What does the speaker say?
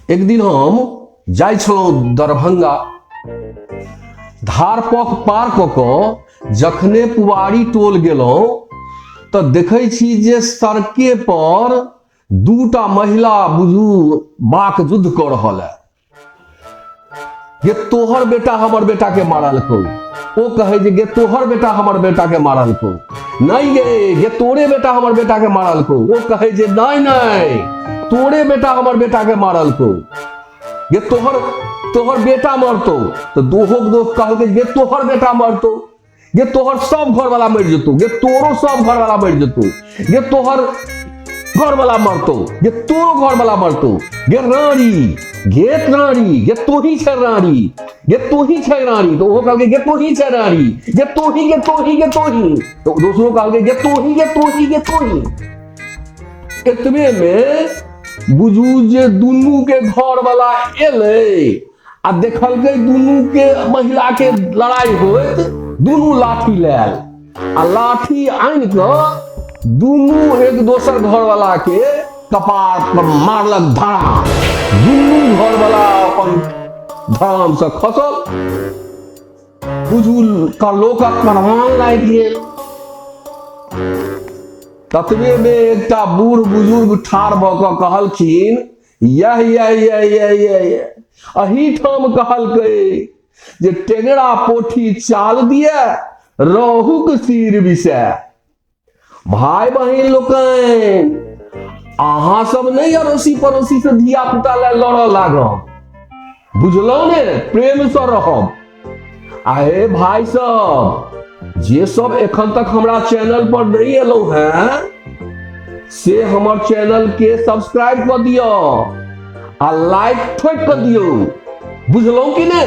एक दिन हम जाइ छलहुँ दरभंगा। धार पथ पार कऽ कऽ जखने पुवारी टोल गेलहुँ तऽ देखै छी जे सड़के पर दूटा महिला बुझू बाक युद्ध कऽ रहल है। गे तोहर बेटा हमर बेटा के मारलकौ, ओ कहे जे गे तोहर बेटा हमर बेटा के मारलकौ, नहीं गे तोरे बेटा हमर बेटा के मारलकौ, ओ कहे जे नहीं तोरे बेटा हमर बेटा के मारलकौ, गे तोहर बेटा मरतौ। तो दोस्त कहलकै गे तोहर बेटा मरतौ, गे तोहर सब घर वाला मर जेतौ, गे तोरो सब घर वाला मर जेतौ, गे तोहर घर वाला मरतौ, गे तोरो घर वाला मरतौ, गे रानी गे तोही छै रानी, गे तोही छै रानी। तो वो कहलकै गे तोही छै रानी, गे तोही तो दूसरो कहलकै गे तोही। एतबे में बुझू जे दुनू के घर वाला एलै आ देखलकै दुनू के महिला के लड़ाई होइत, दुनू लाठी लेल आ लाठी आनि कऽ दुनू एक दोसर घर वाला के कपार पर मारलक धड़ाम। दुनू घर वाला अपन धड़ाम से खसल, बुझू लोक करवान लागि गेल। ततबे में एकटा बूढ़ बुजुर्ग ठाढ़ भऽ कऽ कहलखिन यह अही ठाम कहलकै जे टेंगरा पोठी चाल दिए रोहुक सिर विषय। भाई बहिन लोकनि अहाँ सब नहीं अड़ोसी पड़ोसी से धिया पुता ले लड़ऽ लागब, बुझलौं ने, प्रेम से रहब। आए भाई सब जे सब एखन तक हमरा चैनल पर नहीं एलौ हैं से हमर चैनल के सब्सक्राइब कर दियो आ लाइक ठोक कर दियो, बुझलौं कि ने।